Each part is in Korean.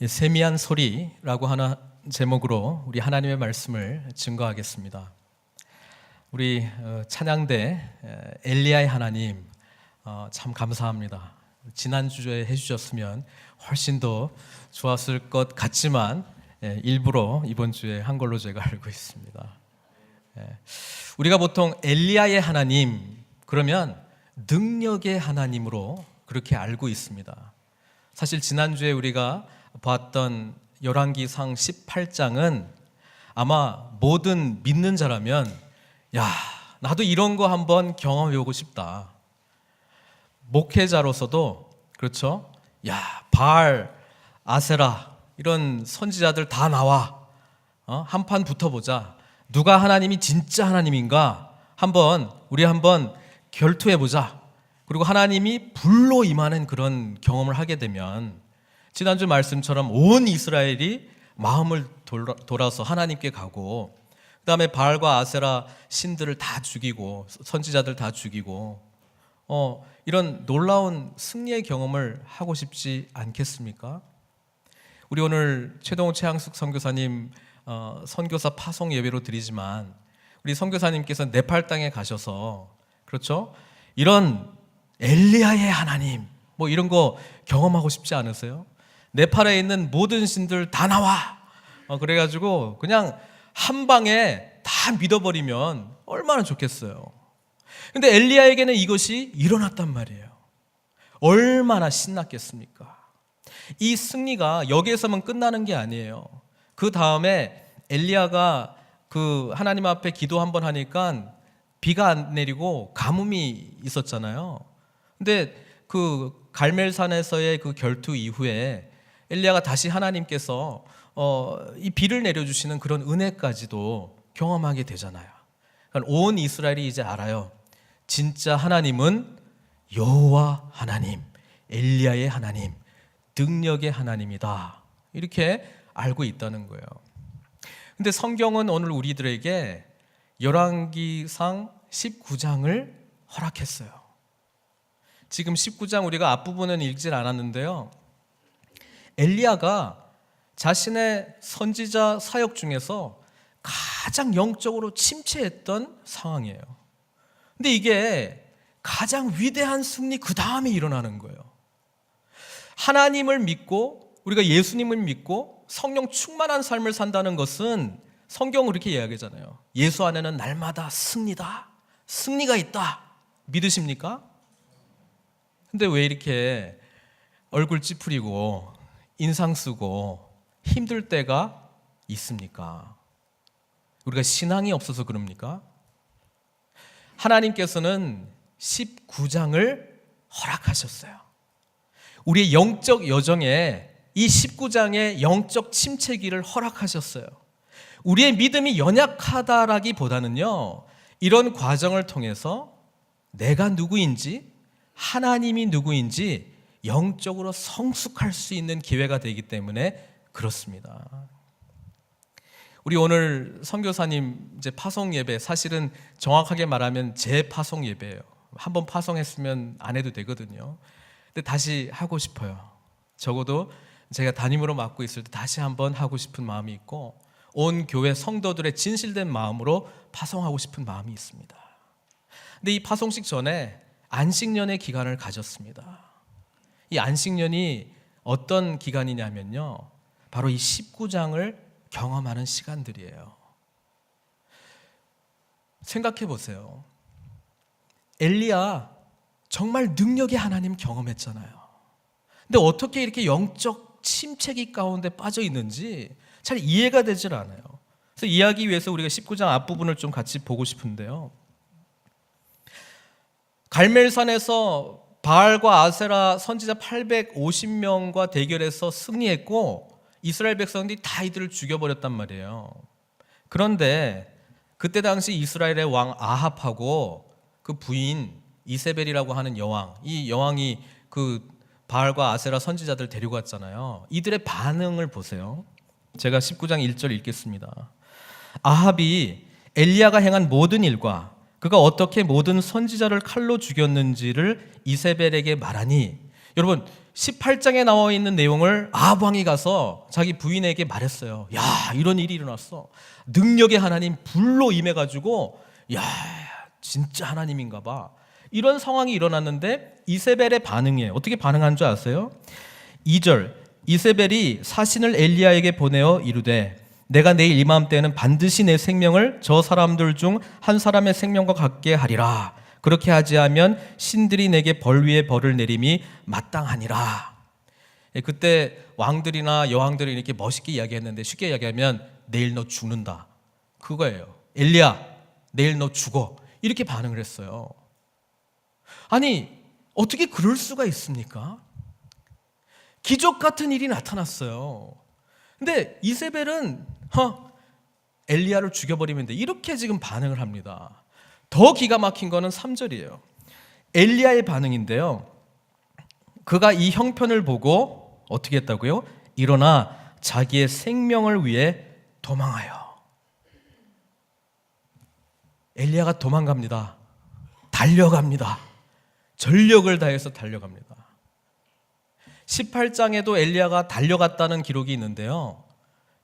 세미한 소리라고 하는 제목으로 우리 하나님의 말씀을 증거하겠습니다. 우리 찬양대 엘리야의 하나님 참 감사합니다. 지난주에 해주셨으면 훨씬 더 좋았을 것 같지만 일부러 이번 주에 한 걸로 제가 알고 있습니다. 우리가 보통 엘리야의 하나님 그러면 능력의 하나님으로 그렇게 알고 있습니다. 사실 지난주에 우리가 봤던 열왕기상 18장은 아마 모든 믿는 자라면 나도 이런 거 한번 경험해보고 싶다. 목회자로서도 그렇죠. 바알, 아세라 이런 선지자들 다 나와. 한판 붙어보자. 누가 하나님이 진짜 하나님인가 우리 한번 결투해보자. 그리고 하나님이 불로 임하는 그런 경험을 하게 되면 지난주 말씀처럼 온 이스라엘이 마음을 돌아서 하나님께 가고 그 다음에 바알과 아세라 신들을 다 죽이고 선지자들 다 죽이고 이런 놀라운 승리의 경험을 하고 싶지 않겠습니까? 우리 오늘 최동호 최양숙 선교사님 선교사 파송 예배로 드리지만 우리 선교사님께서 네팔 땅에 가셔서 그렇죠? 이런 엘리야의 하나님 이런 거 경험하고 싶지 않으세요? 네팔에 있는 모든 신들 다 나와. 그래가지고 그냥 한 방에 다 믿어버리면 얼마나 좋겠어요. 근데 엘리야에게는 이것이 일어났단 말이에요. 얼마나 신났겠습니까? 이 승리가 여기에서만 끝나는 게 아니에요. 그 다음에 엘리야가 그 하나님 앞에 기도 한번 하니까 비가 안 내리고 가뭄이 있었잖아요. 근데 그 갈멜산에서의 그 결투 이후에 엘리야가 다시 하나님께서 이 비를 내려주시는 그런 은혜까지도 경험하게 되잖아요. 그러니까 온 이스라엘이 이제 알아요. 진짜 하나님은 여호와 하나님, 엘리야의 하나님, 능력의 하나님이다. 이렇게 알고 있다는 거예요. 근데 성경은 오늘 우리들에게 열왕기상 19장을 허락했어요. 지금 19장 우리가 앞부분은 읽질 않았는데요. 엘리야가 자신의 선지자 사역 중에서 가장 영적으로 침체했던 상황이에요. 근데 이게 가장 위대한 승리 그 다음에 일어나는 거예요. 하나님을 믿고 우리가 예수님을 믿고 성령 충만한 삶을 산다는 것은 성경은 그렇게 이야기하잖아요. 예수 안에는 날마다 승리가 있다. 믿으십니까? 근데 왜 이렇게 얼굴 찌푸리고 인상 쓰고 힘들 때가 있습니까? 우리가 신앙이 없어서 그럽니까? 하나님께서는 19장을 허락하셨어요. 우리의 영적 여정에 이 19장의 영적 침체기를 허락하셨어요. 우리의 믿음이 연약하다라기보다는요, 이런 과정을 통해서 내가 누구인지 하나님이 누구인지 영적으로 성숙할 수 있는 기회가 되기 때문에 그렇습니다. 우리 오늘 선교사님 이제 파송 예배, 사실은 정확하게 말하면 재파송 예배예요. 한번 파송했으면 안 해도 되거든요. 근데 다시 하고 싶어요. 적어도 제가 담임으로 맡고 있을 때 다시 한번 하고 싶은 마음이 있고 온 교회 성도들의 진실된 마음으로 파송하고 싶은 마음이 있습니다. 근데 이 파송식 전에 안식년의 기간을 가졌습니다. 이 안식년이 어떤 기간이냐면요, 바로 이 19장을 경험하는 시간들이에요. 생각해 보세요. 엘리야 정말 능력의 하나님 경험했잖아요. 근데 어떻게 이렇게 영적 침체기 가운데 빠져 있는지 잘 이해가 되질 않아요. 그래서 이해하기 위해서 우리가 19장 앞부분을 좀 같이 보고 싶은데요. 갈멜산에서 바알과 아세라 선지자 850명과 대결해서 승리했고 이스라엘 백성들이 다 이들을 죽여버렸단 말이에요. 그런데 그때 당시 이스라엘의 왕 아합하고 그 부인 이세벨이라고 하는 여왕, 이 여왕이 그 바알과 아세라 선지자들 데려갔잖아요. 이들의 반응을 보세요. 제가 19장 1절 읽겠습니다. 아합이 엘리야가 행한 모든 일과 그가 어떻게 모든 선지자를 칼로 죽였는지를 이세벨에게 말하니 여러분 18장에 나와 있는 내용을 아합 왕이 가서 자기 부인에게 말했어요. 야, 이런 일이 일어났어. 능력의 하나님 불로 임해가지고 야, 진짜 하나님인가 봐. 이런 상황이 일어났는데 이세벨의 반응이에요. 어떻게 반응한 줄 아세요? 2절, 이세벨이 사신을 엘리야에게 보내어 이르되 내가 내일 이맘때에는 반드시 내 생명을 저 사람들 중 한 사람의 생명과 같게 하리라. 그렇게 하지 않으면 신들이 내게 벌 위에 벌을 내림이 마땅하니라. 그때 왕들이나 여왕들이 이렇게 멋있게 이야기했는데 쉽게 이야기하면 내일 너 죽는다. 그거예요. 엘리야, 내일 너 죽어. 이렇게 반응을 했어요. 아니, 어떻게 그럴 수가 있습니까? 기적 같은 일이 나타났어요. 근데 이세벨은 엘리야를 죽여버리면 돼. 이렇게 지금 반응을 합니다. 더 기가 막힌 거는 3절이에요. 엘리야의 반응인데요. 그가 이 형편을 보고 어떻게 했다고요? 일어나 자기의 생명을 위해 도망하여. 엘리야가 도망갑니다. 달려갑니다. 전력을 다해서 달려갑니다. 18장에도 엘리야가 달려갔다는 기록이 있는데요.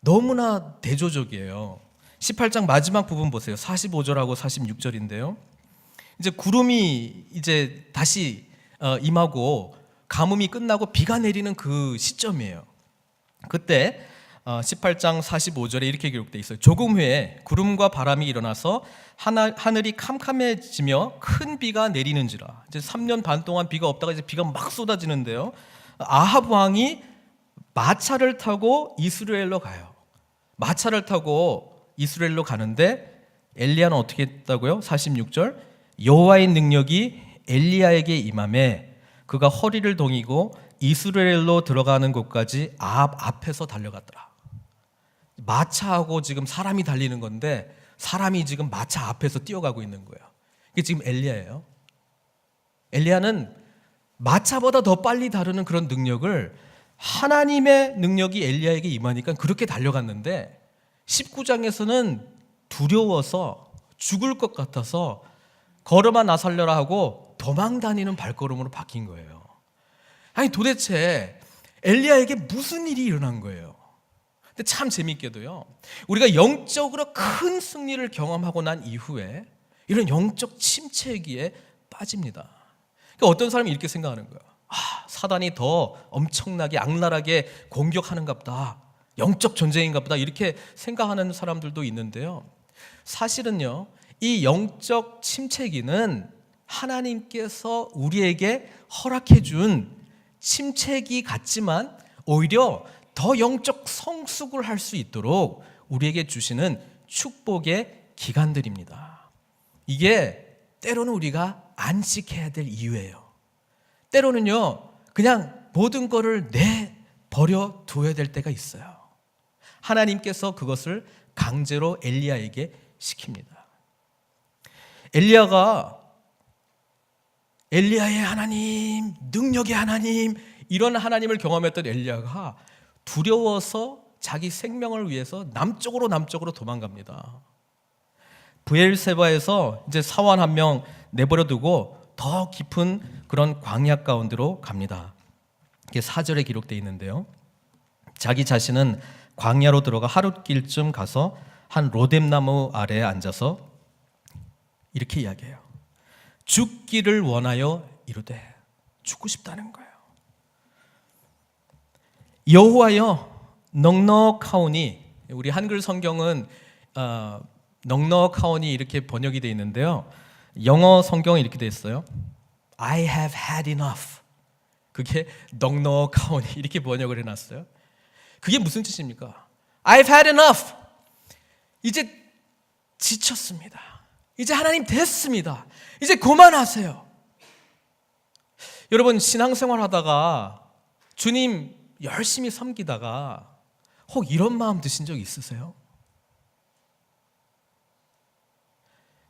너무나 대조적이에요. 18장 마지막 부분 보세요. 45절하고 46절인데요. 이제 구름이 이제 다시 임하고 가뭄이 끝나고 비가 내리는 그 시점이에요. 그때 18장 45절에 이렇게 기록되어 있어요. 조금 후에 구름과 바람이 일어나서 하늘이 캄캄해지며 큰 비가 내리는지라. 이제 3년 반 동안 비가 없다가 이제 비가 막 쏟아지는데요. 아합 왕이 마차를 타고 이스라엘로 가요. 마차를 타고 이스라엘로 가는데 엘리야는 어떻게 했다고요? 46절, 여호와의 능력이 엘리야에게 임함에 그가 허리를 동이고 이스라엘로 들어가는 곳까지 아합 앞에서 달려갔더라. 마차하고 지금 사람이 달리는 건데 사람이 지금 마차 앞에서 뛰어가고 있는 거예요. 이게 지금 엘리야예요. 엘리야는 마차보다 더 빨리 다루는 그런 능력을, 하나님의 능력이 엘리야에게 임하니까 그렇게 달려갔는데 19장에서는 두려워서 죽을 것 같아서 걸음아 나 살려라 하고 도망 다니는 발걸음으로 바뀐 거예요. 아니 도대체 엘리야에게 무슨 일이 일어난 거예요? 근데 참 재밌게도요, 우리가 영적으로 큰 승리를 경험하고 난 이후에 이런 영적 침체기에 빠집니다. 그러니까 어떤 사람이 이렇게 생각하는 거예요. 사단이 더 엄청나게 악랄하게 공격하는갑다, 영적 전쟁인갑다, 이렇게 생각하는 사람들도 있는데요. 사실은요, 이 영적 침체기는 하나님께서 우리에게 허락해 준 침체기 같지만 오히려 더 영적 성숙을 할 수 있도록 우리에게 주시는 축복의 기간들입니다. 이게 때로는 우리가 안식해야 될 이유예요. 때로는요, 그냥 모든 거를 내버려 둬야 될 때가 있어요. 하나님께서 그것을 강제로 엘리야에게 시킵니다. 엘리야가 엘리야의 하나님, 능력의 하나님, 이런 하나님을 경험했던 엘리야가 두려워서 자기 생명을 위해서 남쪽으로 도망갑니다. 브엘세바에서 이제 사원 한 명 내버려 두고 더 깊은 그런 광야 가운데로 갑니다. 이게 4절에 기록되어 있는데요. 자기 자신은 광야로 들어가 하룻길쯤 가서 한 로뎀나무 아래에 앉아서 이렇게 이야기해요. 죽기를 원하여 이르되, 죽고 싶다는 거예요. 여호와여 넉넉하오니, 우리 한글 성경은 넉넉하오니 이렇게 번역이 되어 있는데요. 영어 성경은 이렇게 되어 있어요. I have had enough. 그게 넉넉하오니 이렇게 번역을 해놨어요. 그게 무슨 뜻입니까? I've had enough. 이제 지쳤습니다. 이제 하나님 됐습니다. 이제 그만하세요. 여러분, 신앙생활 하다가 주님 열심히 섬기다가 혹 이런 마음 드신 적 있으세요?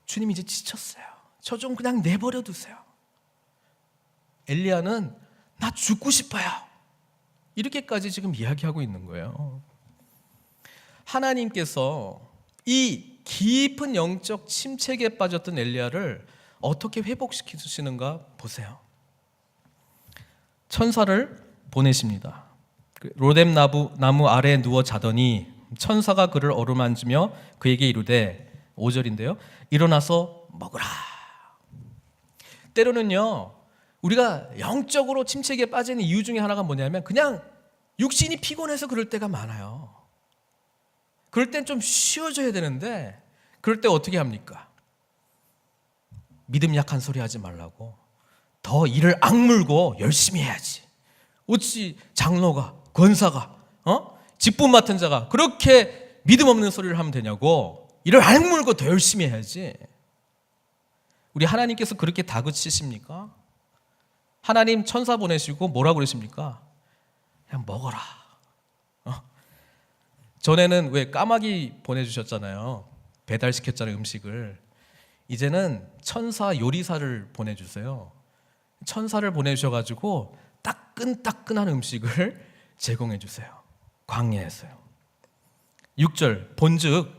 주님 이제 지쳤어요. 저 좀 그냥 내버려 두세요. 엘리야는 나 죽고 싶어요. 이렇게까지 지금 이야기하고 있는 거예요. 하나님께서 이 깊은 영적 침체기에 빠졌던 엘리야를 어떻게 회복시키시는가 보세요. 천사를 보내십니다. 로뎀 나무 아래에 누워 자더니 천사가 그를 어루만지며 그에게 이르되 5절인데요. 일어나서 먹으라. 때로는요, 우리가 영적으로 침체기에 빠지는 이유 중에 하나가 뭐냐면 그냥 육신이 피곤해서 그럴 때가 많아요. 그럴 땐 좀 쉬어줘야 되는데 그럴 때 어떻게 합니까? 믿음 약한 소리 하지 말라고 더 이를 악물고 열심히 해야지. 어찌 장로가, 권사가, 직분 맡은 자가 그렇게 믿음 없는 소리를 하면 되냐고. 이를 악물고 더 열심히 해야지. 우리 하나님께서 그렇게 다그치십니까? 하나님 천사 보내시고 뭐라고 그러십니까? 그냥 먹어라. 전에는 왜 까마귀 보내주셨잖아요. 배달시켰잖아요, 음식을. 이제는 천사 요리사를 보내주세요. 천사를 보내주셔가지고 따끈따끈한 음식을 제공해 주세요. 광야에서요. 6절 본즉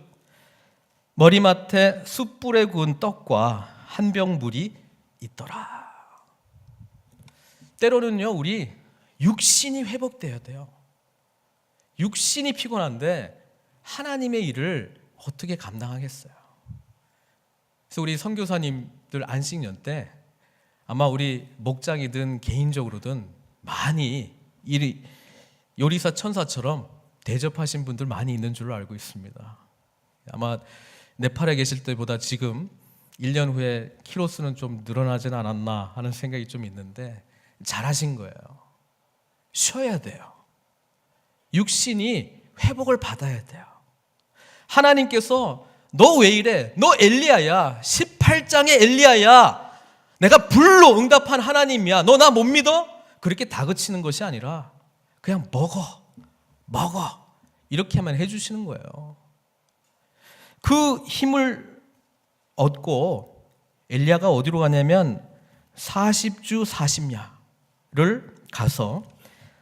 머리맡에 숯불에 구운 떡과 한 병 물이 있더라. 때로는요, 우리 육신이 회복돼야 돼요. 육신이 피곤한데 하나님의 일을 어떻게 감당하겠어요? 그래서 우리 선교사님들 안식년 때 아마 우리 목장이든 개인적으로든 많이 요리사 천사처럼 대접하신 분들 많이 있는 줄로 알고 있습니다. 아마 네팔에 계실 때보다 지금 1년 후에 키로수는 좀 늘어나진 않았나 하는 생각이 좀 있는데 잘하신 거예요. 쉬어야 돼요. 육신이 회복을 받아야 돼요. 하나님께서 너 왜 이래? 너 엘리야야. 18장의 엘리야야. 내가 불로 응답한 하나님이야. 너 나 못 믿어? 그렇게 다그치는 것이 아니라 그냥 먹어 이렇게만 해주시는 거예요. 그 힘을 얻고 엘리야가 어디로 가냐면 40주 40야를 가서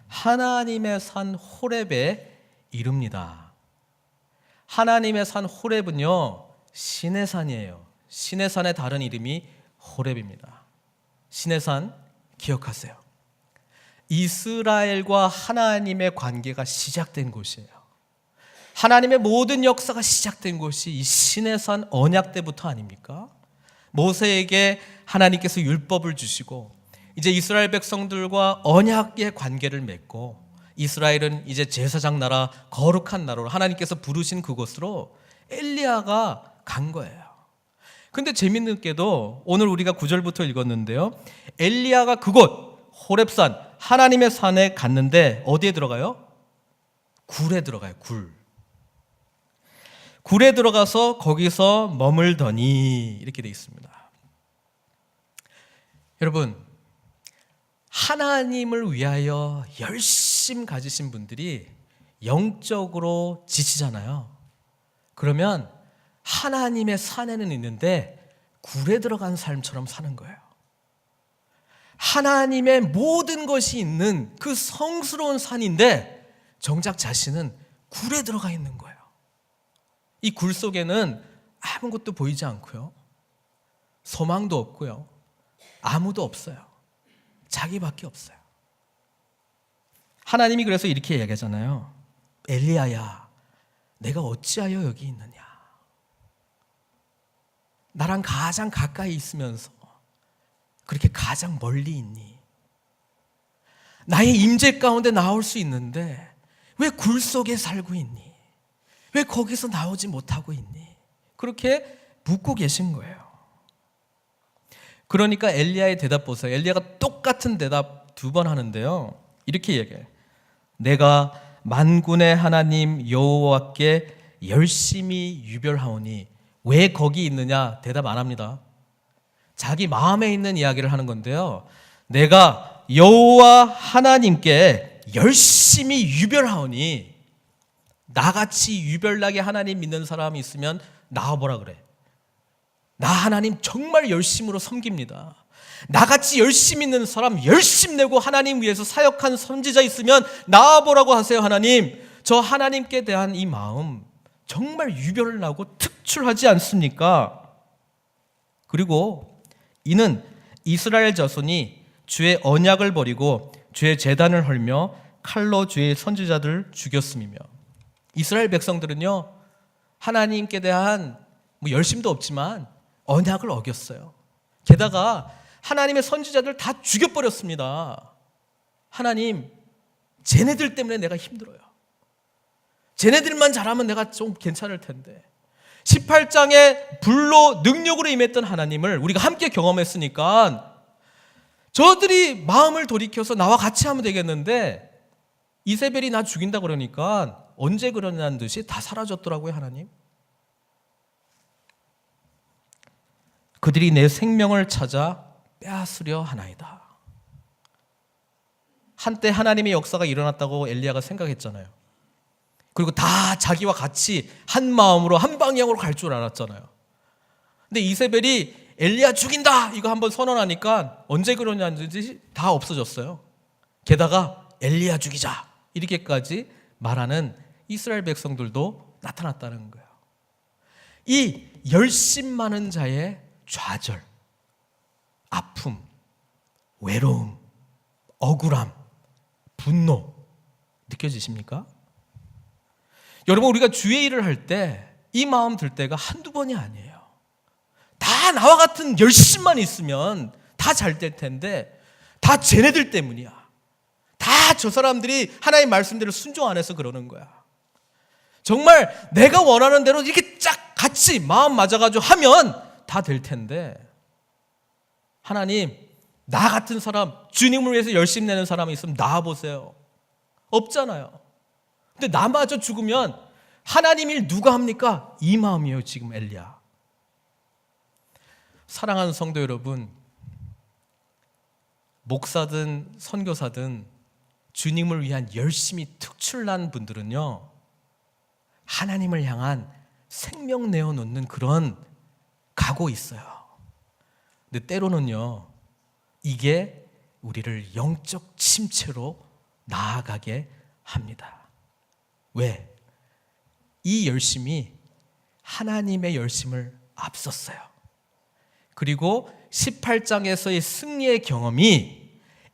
하나님의 산 호렙에 이릅니다. 하나님의 산 호렙은요, 신의 산이에요. 신의 산의 다른 이름이 호렙입니다. 신의 산 기억하세요. 이스라엘과 하나님의 관계가 시작된 곳이에요. 하나님의 모든 역사가 시작된 곳이 이 신의 산 언약 때부터 아닙니까? 모세에게 하나님께서 율법을 주시고 이제 이스라엘 백성들과 언약의 관계를 맺고 이스라엘은 이제 제사장 나라, 거룩한 나라로 하나님께서 부르신 그곳으로 엘리야가 간 거예요. 근데 재밌는게도 오늘 우리가 9절부터 읽었는데요, 엘리야가 그곳 호렙산 하나님의 산에 갔는데 어디에 들어가요? 굴에 들어가요. 굴에 들어가서 거기서 머물더니 이렇게 되어 있습니다. 여러분, 하나님을 위하여 열심 가지신 분들이 영적으로 지치잖아요. 그러면 하나님의 산에는 있는데 굴에 들어간 삶처럼 사는 거예요. 하나님의 모든 것이 있는 그 성스러운 산인데 정작 자신은 굴에 들어가 있는 거예요. 이 굴 속에는 아무것도 보이지 않고요, 소망도 없고요, 아무도 없어요. 자기밖에 없어요. 하나님이 그래서 이렇게 이야기하잖아요. 엘리야야, 내가 어찌하여 여기 있느냐? 나랑 가장 가까이 있으면서 그렇게 가장 멀리 있니? 나의 임재 가운데 나올 수 있는데 왜 굴 속에 살고 있니? 왜 거기서 나오지 못하고 있니? 그렇게 묻고 계신 거예요. 그러니까 엘리야의 대답 보세요. 엘리야가 똑같은 대답 2번 하는데요, 이렇게 얘기해요. 내가 만군의 하나님 여호와께 열심히 유별하오니. 왜 거기 있느냐? 대답 안 합니다. 자기 마음에 있는 이야기를 하는 건데요, 내가 여호와 하나님께 열심히 유별하오니. 나같이 유별나게 하나님 믿는 사람이 있으면 나와보라 그래. 나 하나님 정말 열심으로 섬깁니다. 나같이 열심히 있는 사람, 열심 내고 하나님 위해서 사역한 선지자 있으면 나와보라고 하세요. 하나님, 저 하나님께 대한 이 마음 정말 유별나고 특출하지 않습니까? 그리고 이는 이스라엘 자손이 주의 언약을 버리고 죄 제단을 헐며 칼로 죄의 선지자들을 죽였음이며. 이스라엘 백성들은요, 하나님께 대한 열심도 없지만 언약을 어겼어요. 게다가 하나님의 선지자들 다 죽여버렸습니다. 하나님, 쟤네들 때문에 내가 힘들어요. 쟤네들만 잘하면 내가 좀 괜찮을 텐데. 18장에 불로 능력으로 임했던 하나님을 우리가 함께 경험했으니까 저들이 마음을 돌이켜서 나와 같이 하면 되겠는데, 이세벨이 나 죽인다 그러니까 언제 그러냐는 듯이 다 사라졌더라고요. 하나님, 그들이 내 생명을 찾아 빼앗으려 하나이다. 한때 하나님의 역사가 일어났다고 엘리야가 생각했잖아요. 그리고 다 자기와 같이 한 마음으로 한 방향으로 갈 줄 알았잖아요. 근데 이세벨이 엘리야 죽인다 이거 한번 선언하니까 언제 그러냐는 듯이 다 없어졌어요. 게다가 엘리야 죽이자 이렇게까지 말하는 이스라엘 백성들도 나타났다는 거예요. 이 열심 많은 자의 좌절, 아픔, 외로움, 억울함, 분노 느껴지십니까? 여러분, 우리가 주의 일을 할 때 이 마음 들 때가 한두 번이 아니에요. 다 나와 같은 열심만 있으면 다 잘 될 텐데 다 쟤네들 때문이야. 다 저 사람들이 하나님의 말씀대로 순종 안 해서 그러는 거야. 정말 내가 원하는 대로 이렇게 쫙 같이 마음 맞아가지고 하면 다 될 텐데, 하나님, 나 같은 사람, 주님을 위해서 열심히 내는 사람이 있으면 나와보세요. 없잖아요. 근데 나마저 죽으면 하나님 일 누가 합니까? 이 마음이에요. 지금 엘리야. 사랑하는 성도 여러분, 목사든 선교사든 주님을 위한 열심히 특출난 분들은요, 하나님을 향한 생명 내어놓는 그런 각오 있어요. 근데 때로는요, 이게 우리를 영적 침체로 나아가게 합니다. 왜? 이 열심이 하나님의 열심을 앞섰어요. 그리고 18장에서의 승리의 경험이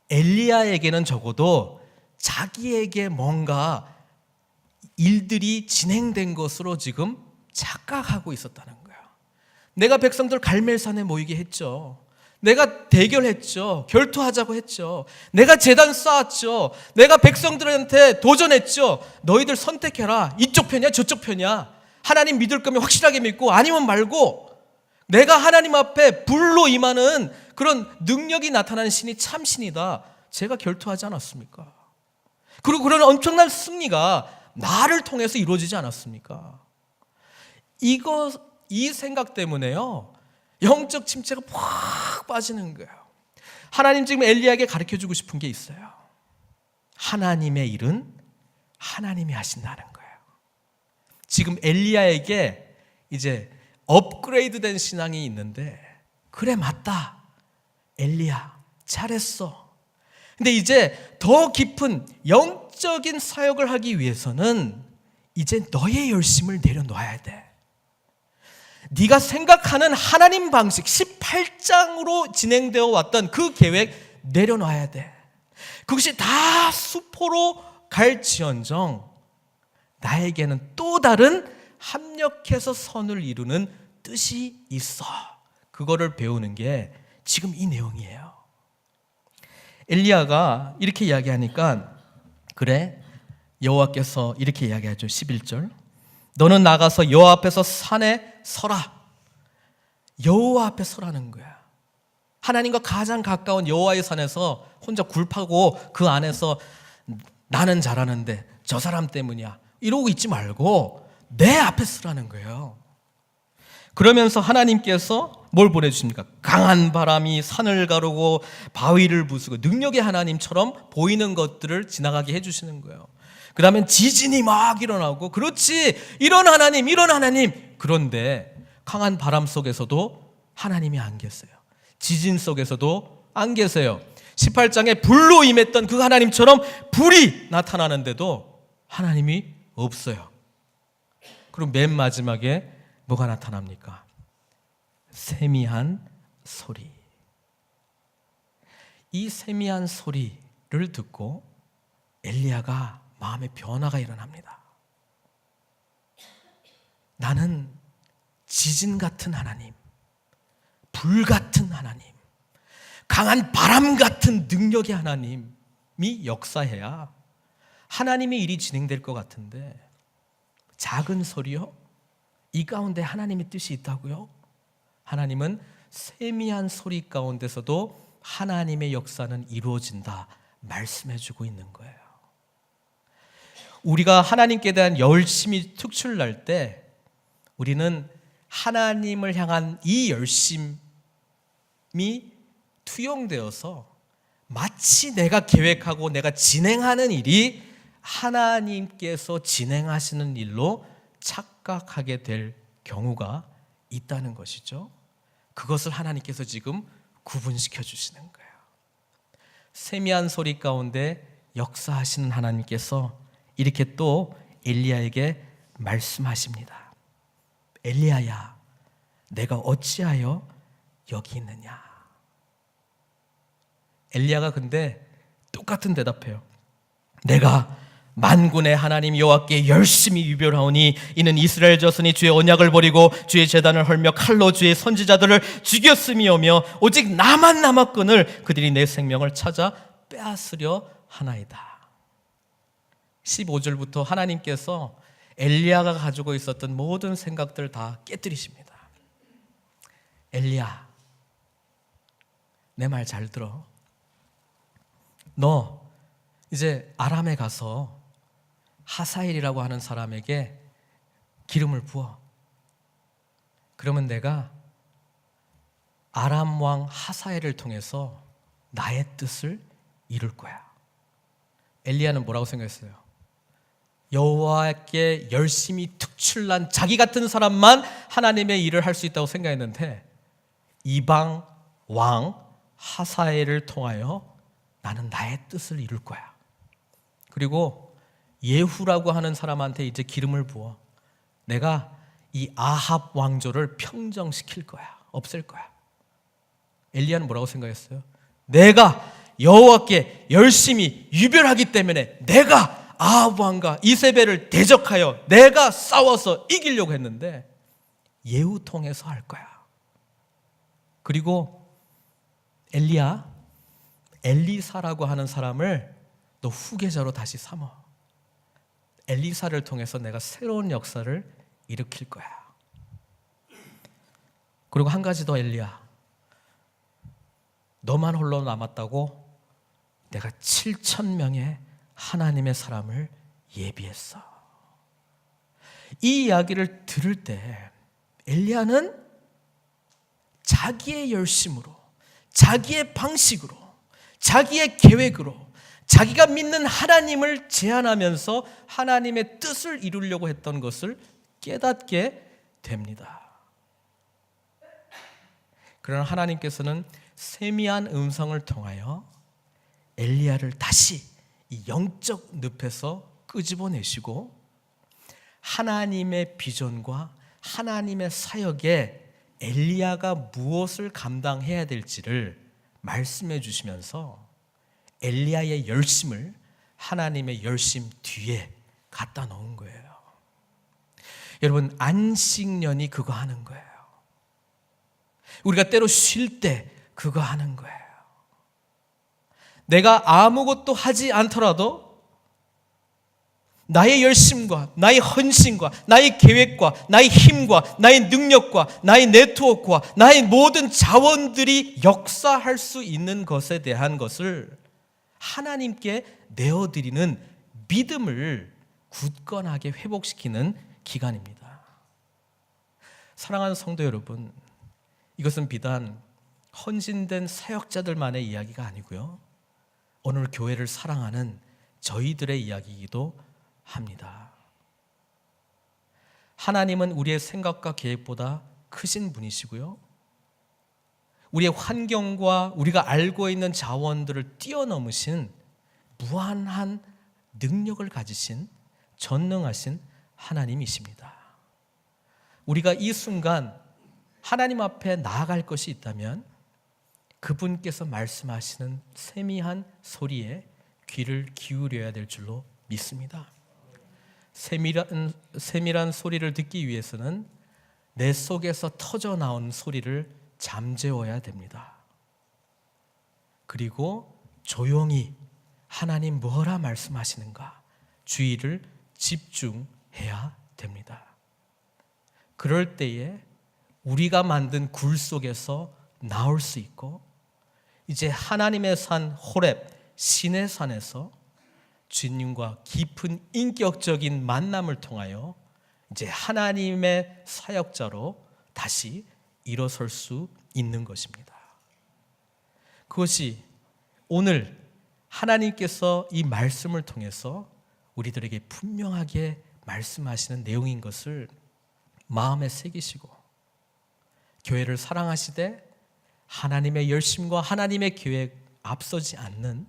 엘리야에게는 적어도 자기에게 뭔가 일들이 진행된 것으로 지금 착각하고 있었다는 거예요. 내가 백성들 갈멜산에 모이게 했죠. 내가 대결했죠. 결투하자고 했죠. 내가 제단 쌓았죠. 내가 백성들한테 도전했죠. 너희들 선택해라. 이쪽 편이야 저쪽 편이야. 하나님 믿을 거면 확실하게 믿고 아니면 말고, 내가 하나님 앞에 불로 임하는 그런 능력이 나타나는 신이 참 신이다. 제가 결투하지 않았습니까? 그리고 그런 엄청난 승리가 나를 통해서 이루어지지 않았습니까? 이 생각 때문에요, 영적 침체가 확 빠지는 거예요. 하나님 지금 엘리야에게 가르쳐주고 싶은 게 있어요. 하나님의 일은 하나님이 하신다는 거예요. 지금 엘리야에게 이제 업그레이드된 신앙이 있는데, 그래 맞다, 엘리야 잘했어. 근데 이제 더 깊은 영적인 사역을 하기 위해서는 이제 너의 열심을 내려놓아야 돼. 네가 생각하는 하나님 방식 18장으로 진행되어 왔던 그 계획 내려놔야 돼. 그것이 다 수포로 갈지언정 나에게는 또 다른 합력해서 선을 이루는 뜻이 있어. 그거를 배우는 게 지금 이 내용이에요. 엘리야가 이렇게 이야기하니까, 그래, 여호와께서 이렇게 이야기하죠. 11절, 너는 나가서 여호와 앞에서 산에 서라. 여호와 앞에 서라는 거야. 하나님과 가장 가까운 여호와의 산에서 혼자 굴파고 그 안에서 나는 잘하는데 저 사람 때문이야 이러고 있지 말고 내 앞에 서라는 거예요. 그러면서 하나님께서 뭘 보내주십니까? 강한 바람이 산을 가르고 바위를 부수고 능력의 하나님처럼 보이는 것들을 지나가게 해주시는 거예요. 그 다음에 지진이 막 일어나고, 그렇지, 이런 하나님 이런 하나님. 그런데 강한 바람 속에서도 하나님이 안 계세요. 지진 속에서도 안 계세요. 18장에 불로 임했던 그 하나님처럼 불이 나타나는데도 하나님이 없어요. 그럼 맨 마지막에 뭐가 나타납니까? 세미한 소리. 이 세미한 소리, 듣고 엘리야가 마음의 변화가 일어납니다. 나는 지진 같은 하나님, 불 같은 하나님, 강한 바람 같은 능력의 하나님이 역사해야 하나님의 일이 진행될 것 같은데, 작은 소리요? 이 가운데 하나님의 뜻이 있다고요? 하나님은 세미한 소리 가운데서도 하나님의 역사는 이루어진다 말씀해주고 있는 거예요. 우리가 하나님께 대한 열심이 특출날 때 우리는 하나님을 향한 이 열심이 투영되어서 마치 내가 계획하고 내가 진행하는 일이 하나님께서 진행하시는 일로 착각하게 될 경우가 있다는 것이죠. 그것을 하나님께서 지금 구분시켜 주시는 거예요. 세미한 소리 가운데 역사하시는 하나님께서 이렇게 또 엘리야에게 말씀하십니다. 엘리야야, 내가 어찌하여 여기 있느냐? 엘리야가 근데 똑같은 대답해요. 내가 만군의 하나님 여호와께 열심히 유별하오니 이는 이스라엘 자손이 주의 언약을 버리고 주의 제단을 헐며 칼로 주의 선지자들을 죽였음이오며 오직 나만 남았거늘 그들이 내 생명을 찾아 빼앗으려 하나이다. 15절부터 하나님께서 엘리야가 가지고 있었던 모든 생각들을 다 깨뜨리십니다. 엘리야, 내 말 잘 들어. 너 이제 아람에 가서 하사엘이라고 하는 사람에게 기름을 부어. 그러면 내가 아람 왕 하사엘을 통해서 나의 뜻을 이룰 거야. 엘리야는 뭐라고 생각했어요? 여호와께 열심히 특출난 자기 같은 사람만 하나님의 일을 할 수 있다고 생각했는데, 이방 왕 하사엘을 통하여 나는 나의 뜻을 이룰 거야. 그리고 예후라고 하는 사람한테 이제 기름을 부어. 내가 이 아합 왕조를 평정시킬 거야. 없앨 거야. 엘리야는 뭐라고 생각했어요? 내가 여호와께 열심히 유별하기 때문에 내가 아합 왕과 이세벨을 대적하여 내가 싸워서 이기려고 했는데 예후 통해서 할 거야. 그리고 엘리야, 엘리사라고 하는 사람을 너 후계자로 다시 삼어. 엘리사를 통해서 내가 새로운 역사를 일으킬 거야. 그리고 한 가지 더, 엘리야, 너만 홀로 남았다고 내가 7,000명의 하나님의 사람을 예비했어. 이 이야기를 들을 때 엘리야는 자기의 열심으로, 자기의 방식으로, 자기의 계획으로 자기가 믿는 하나님을 제안하면서 하나님의 뜻을 이루려고 했던 것을 깨닫게 됩니다. 그러나 하나님께서는 세미한 음성을 통하여 엘리야를 다시 이 영적 늪에서 끄집어내시고 하나님의 비전과 하나님의 사역에 엘리야가 무엇을 감당해야 될지를 말씀해 주시면서 엘리야의 열심을 하나님의 열심 뒤에 갖다 놓은 거예요. 여러분, 안식년이 그거 하는 거예요. 우리가 때로 쉴 때 그거 하는 거예요. 내가 아무것도 하지 않더라도 나의 열심과 나의 헌신과 나의 계획과 나의 힘과 나의 능력과 나의 네트워크와 나의 모든 자원들이 역사할 수 있는 것에 대한 것을 하나님께 내어드리는 믿음을 굳건하게 회복시키는 기간입니다. 사랑하는 성도 여러분, 이것은 비단 헌신된 사역자들만의 이야기가 아니고요, 오늘 교회를 사랑하는 저희들의 이야기이기도 합니다. 하나님은 우리의 생각과 계획보다 크신 분이시고요, 우리의 환경과 우리가 알고 있는 자원들을 뛰어넘으신 무한한 능력을 가지신 전능하신 하나님이십니다. 우리가 이 순간 하나님 앞에 나아갈 것이 있다면 그분께서 말씀하시는 세미한 소리에 귀를 기울여야 될 줄로 믿습니다. 세밀한 소리를 듣기 위해서는 내 속에서 터져 나오는 소리를 잠재워야 됩니다. 그리고 조용히 하나님 뭐라 말씀하시는가 주의를 집중해야 됩니다. 그럴 때에 우리가 만든 굴 속에서 나올 수 있고, 이제 하나님의 산 호렙 신의 산에서 주님과 깊은 인격적인 만남을 통하여 이제 하나님의 사역자로 다시 일어설 수 있는 것입니다. 그것이 오늘 하나님께서 이 말씀을 통해서 우리들에게 분명하게 말씀하시는 내용인 것을 마음에 새기시고, 교회를 사랑하시되 하나님의 열심과 하나님의 계획 앞서지 않는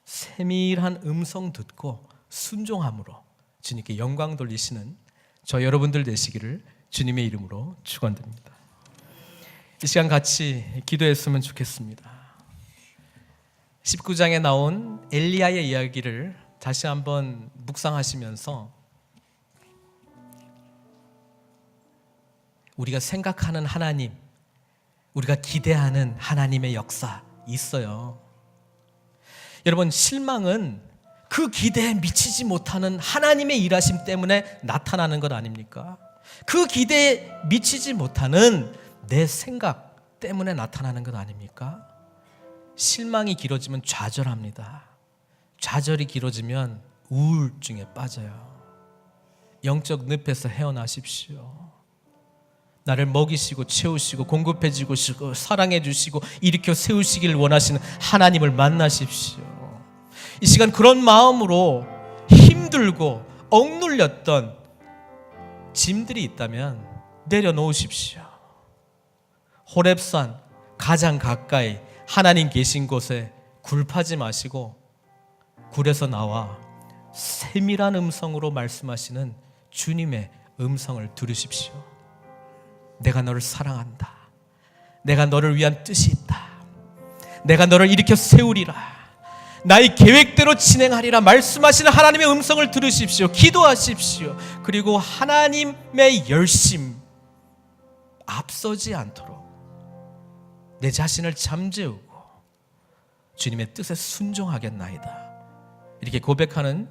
세밀한 음성 듣고 순종함으로 주님께 영광 돌리시는 저 여러분들 되시기를 주님의 이름으로 축원드립니다. 이 시간 같이 기도했으면 좋겠습니다. 19장에 나온 엘리야의 이야기를 다시 한번 묵상하시면서 우리가 생각하는 하나님, 우리가 기대하는 하나님의 역사 있어요. 여러분, 실망은 그 기대에 미치지 못하는 하나님의 일하심 때문에 나타나는 것 아닙니까? 그 기대에 미치지 못하는 내 생각 때문에 나타나는 것 아닙니까? 실망이 길어지면 좌절합니다. 좌절이 길어지면 우울증에 빠져요. 영적 늪에서 헤어나십시오. 나를 먹이시고 채우시고 공급해 주시고 사랑해 주시고 일으켜 세우시기를 원하시는 하나님을 만나십시오. 이 시간 그런 마음으로 힘들고 억눌렸던 짐들이 있다면 내려놓으십시오. 호렙산 가장 가까이 하나님 계신 곳에 굴파지 마시고 굴에서 나와 세밀한 음성으로 말씀하시는 주님의 음성을 들으십시오. 내가 너를 사랑한다. 내가 너를 위한 뜻이 있다. 내가 너를 일으켜 세우리라. 나의 계획대로 진행하리라 말씀하시는 하나님의 음성을 들으십시오. 기도하십시오. 그리고 하나님의 열심 앞서지 않도록 내 자신을 잠재우고 주님의 뜻에 순종하겠나이다. 이렇게 고백하는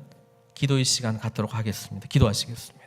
기도의 시간 갖도록 하겠습니다. 기도하시겠습니다.